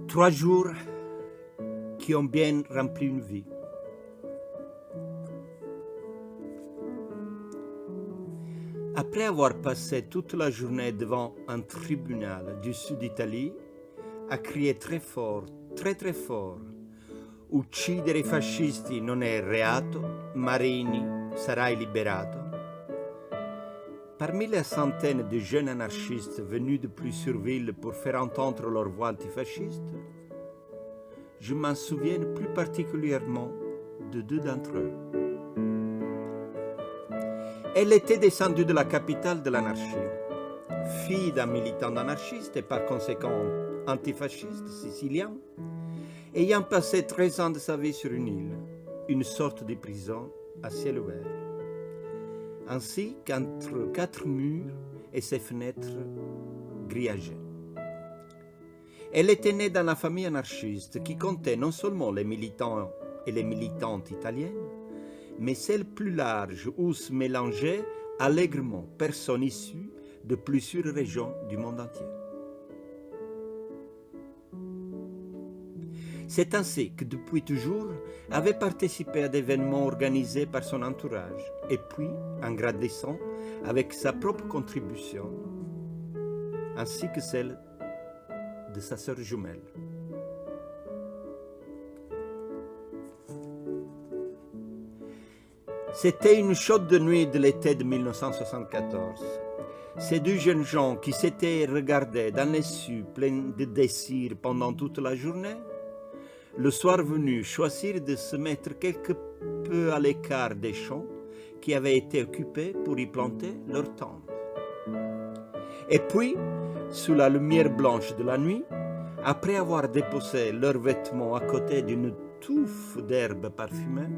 3 jours qui ont bien rempli une vie. Après avoir passé toute la journée devant un tribunal du sud d'Italie, à crier très fort, très fort, uccidere i fascisti non è reato, Marini sarai liberato. Parmi les centaines de jeunes anarchistes venus de plusieurs villes pour faire entendre leur voix antifasciste, je m'en souviens plus particulièrement de 2 d'entre eux. Elle était descendue de la capitale de l'anarchie, fille d'un militant anarchiste et par conséquent antifasciste sicilien, ayant passé 13 ans de sa vie sur une île, une sorte de prison à ciel ouvert, ainsi qu'entre 4 murs et ses fenêtres grillagées. Elle était née dans la famille anarchiste qui comptait non seulement les militants et les militantes italiennes, mais celle plus large où se mélangeaient allègrement personnes issues de plusieurs régions du monde entier. C'est ainsi que depuis toujours avait participé à des événements organisés par son entourage, et puis, en grandissant, avec sa propre contribution, ainsi que celle de sa sœur jumelle. C'était une chaude nuit de l'été de 1974. Ces 2 jeunes gens qui s'étaient regardés dans les yeux pleins de désir pendant toute la journée, le soir venu, choisirent de se mettre quelque peu à l'écart des champs qui avaient été occupés pour y planter leur tente. Et puis, sous la lumière blanche de la nuit, après avoir déposé leurs vêtements à côté d'une touffe d'herbes parfumées,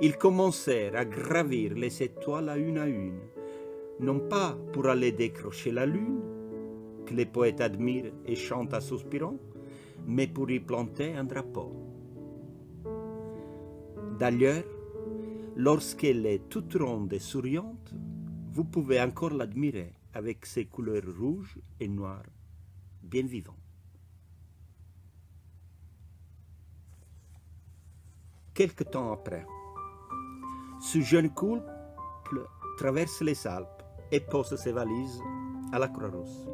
ils commencèrent à gravir les étoiles à une, non pas pour aller décrocher la lune, que les poètes admirent et chantent en soupirant, mais pour y planter un drapeau. D'ailleurs, lorsqu'elle est toute ronde et souriante, vous pouvez encore l'admirer avec ses couleurs rouges et noires, bien vivantes. Quelque temps après, ce jeune couple traverse les Alpes et pose ses valises à la Croix-Rousse.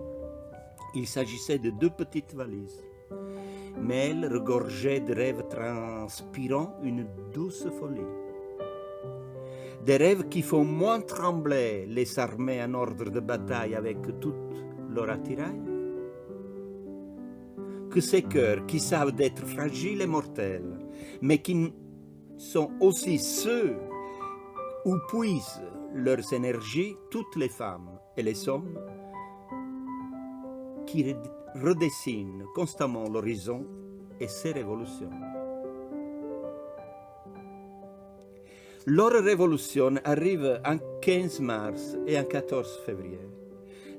Il s'agissait de 2 petites valises, mais elles regorgeaient de rêves transpirant une douce folie. Des rêves qui font moins trembler les armées en ordre de bataille avec tout leur attirail que ces cœurs qui savent d'être fragiles et mortels, mais qui sont aussi ceux où puisent leurs énergies toutes les femmes et les hommes qui redessinent constamment l'horizon et ses révolutions. Leur révolution arrive en 15 mars et en 14 février,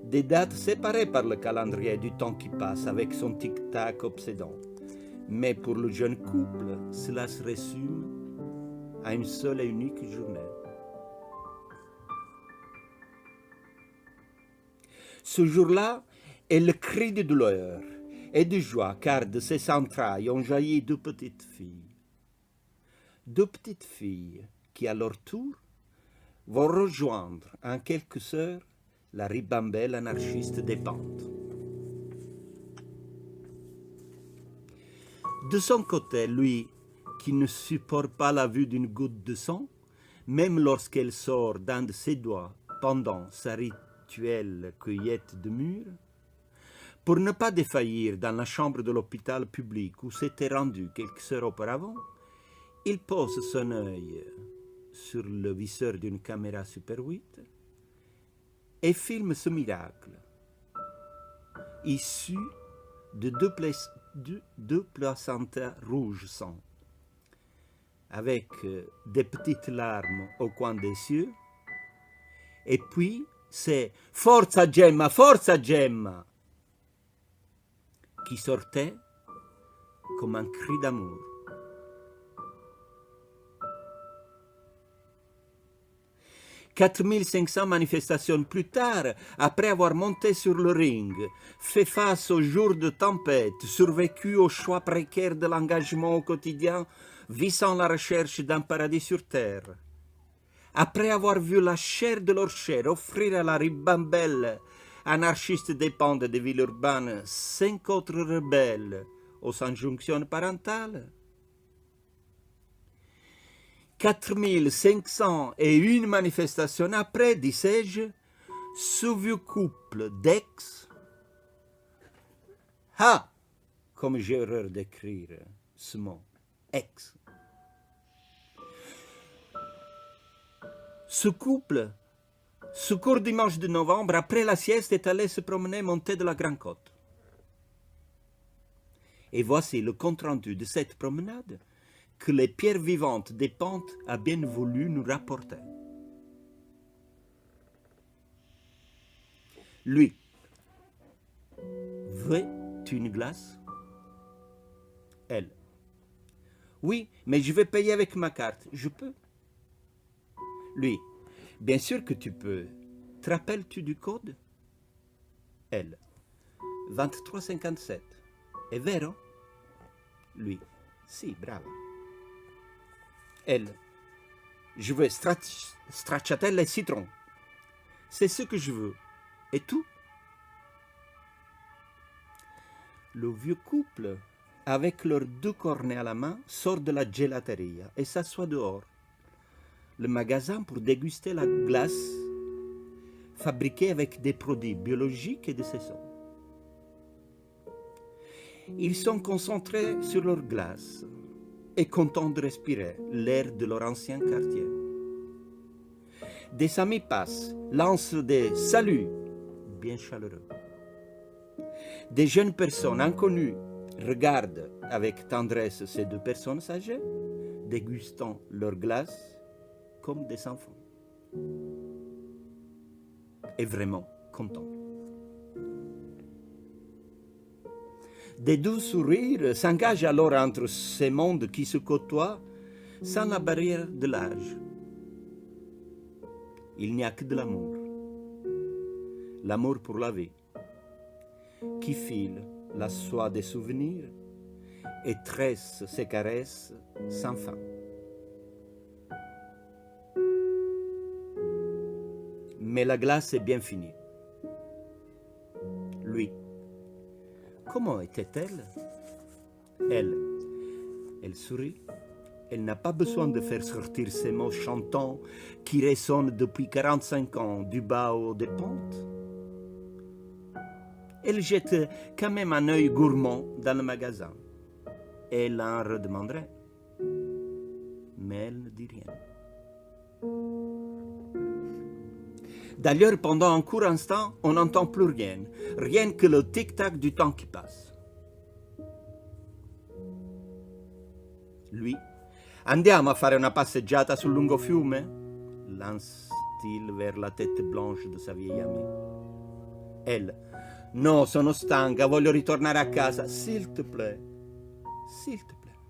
des dates séparées par le calendrier du temps qui passe avec son tic-tac obsédant. Mais pour le jeune couple, cela se résume à une seule et unique journée. Ce jour-là est le cri de douleur et de joie, car de ses entrailles ont jailli 2 petites filles. 2 petites filles qui, à leur tour, vont rejoindre en quelques heures la ribambelle anarchiste des pentes. De son côté, lui, qui ne supporte pas la vue d'une goutte de sang, même lorsqu'elle sort d'un de ses doigts pendant sa rituelle cueillette de mûres, pour ne pas défaillir dans la chambre de l'hôpital public où s'était rendu quelques heures auparavant, il pose son œil sur le viseur d'une caméra Super 8 et filme ce miracle, issu de 2 placentas rouges sang, avec des petites larmes au coin des yeux, et puis c'est « Forza Gemma, forza Gemma !» qui sortait comme un cri d'amour. 4500 manifestations plus tard, après avoir monté sur le ring, fait face aux jours de tempête, survécu aux choix précaires de l'engagement au quotidien, visant la recherche d'un paradis sur terre. Après avoir vu la chair de leur chair offrir à la ribambelle, anarchistes des pentes des villes urbaines, 5 autres rebelles aux injonctions parentales, 4501 manifestations après, disais-je, ce vieux couple d'ex, comme j'ai horreur d'écrire ce mot, ex. Ce couple, ce court dimanche de novembre, après la sieste, est allé se promener montée de la Grande Côte. Et voici le compte-rendu de cette promenade que les pierres vivantes des pentes a bien voulu nous rapporter. Lui, veux-tu une glace? Elle, oui, mais je vais payer avec ma carte. Je peux? Lui, bien sûr que tu peux. Te rappelles-tu du code? Elle, 2357. È vero? Lui, si, bravo. Elle, je veux stracciatelle et citron. C'est ce que je veux. Et tout? Le vieux couple, avec leurs 2 cornets à la main, sort de la gelateria et s'assoit dehors. Le magasin pour déguster la glace fabriquée avec des produits biologiques et de saison. Ils sont concentrés sur leur glace et contents de respirer l'air de leur ancien quartier. Des amis passent, lancent des saluts bien chaleureux. Des jeunes personnes inconnues regardent avec tendresse ces 2 personnes âgées, dégustant leur glace comme des enfants. Et vraiment contents. Des doux sourires s'engagent alors entre ces mondes qui se côtoient sans la barrière de l'âge. Il n'y a que de l'amour. L'amour pour la vie, qui file la soie des souvenirs et tresse ses caresses sans fin. Mais la glace est bien finie. Lui, comment était-elle? Elle sourit. Elle n'a pas besoin de faire sortir ces mots chantants qui résonnent depuis 45 ans du bas au des pentes. Elle jette quand même un œil gourmand dans le magasin. Elle en redemanderait. Mais elle ne dit rien. D'ailleurs, pendant un court instant, on n'entend plus rien. Rien que le tic-tac du temps qui passe. Lui, andiamo a fare una passeggiata sul lungo fiume? Lance-t-il vers la tête blanche de sa vieille amie. Elle, no, sono stanca, voglio ritornare a casa. S'il te plaît. S'il te plaît.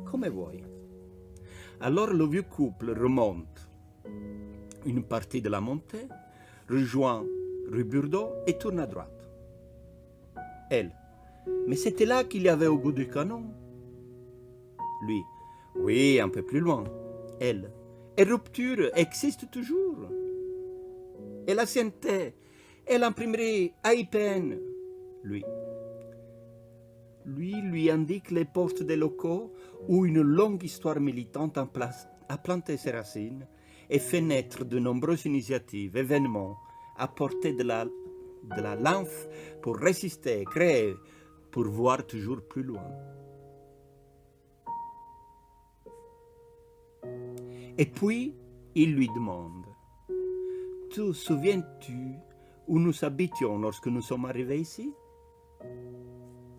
Come vuoi. Alors le vieux couple remonte une partie de la montée, rejoint rue Burdeau et tourne à droite. Elle, mais c'était là qu'il y avait au bout du canon. Lui, oui, un peu plus loin. Elle, et rupture existe toujours. Et l'ancienneté, et l'imprimerie AIPN. Lui indique les portes des locaux où une longue histoire militante a planté ses racines et fait naître de nombreuses initiatives, événements, apporter de la lymphe pour résister, créer, pour voir toujours plus loin. Et puis, il lui demande, « Te souviens-tu où nous habitions lorsque nous sommes arrivés ici ?»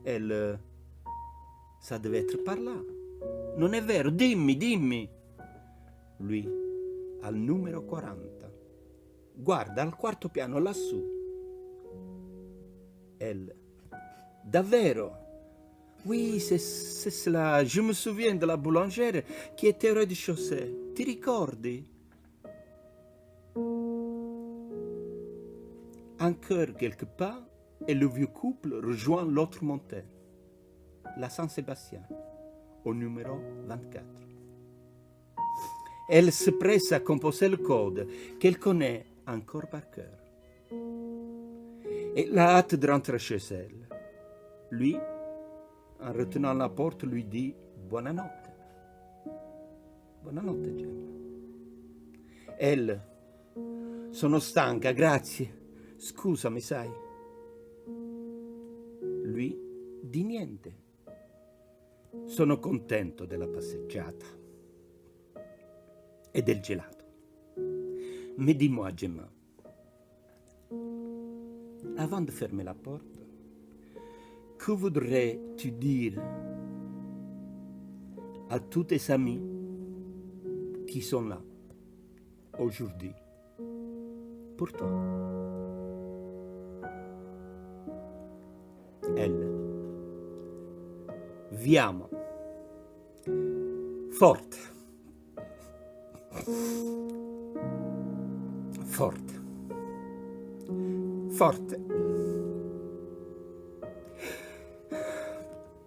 Elle, ça devait être par là. Non è vero, dimmi. Lui, al numero 40. Guarda, al 4° piano, lassù. Elle, davvero? Oui, c'est cela. Je me souviens de la boulangère qui était au rez-de-chaussée. Ti ricordi? encore quelques pas et le vieux couple rejoint l'autre montée, la Saint-Sébastien, au numéro 24. Elle se presse à composer le code qu'elle connaît encore par cœur. Elle a hâte de rentrer chez elle. Lui, en retenant la porte, lui dit « Buonanotte ». « Buonanotte, Gemma ». Elle « Sono stanca, grazie. Scusami, sai ». Lui di niente. Sono contento della passeggiata et del gelato. Mais dis-moi, Gemma, avant de fermer la porte, que voudrais-tu dire à tous tes amis qui sont là aujourd'hui pour toi? Elle. Viamo. Forte. Forte. Forte.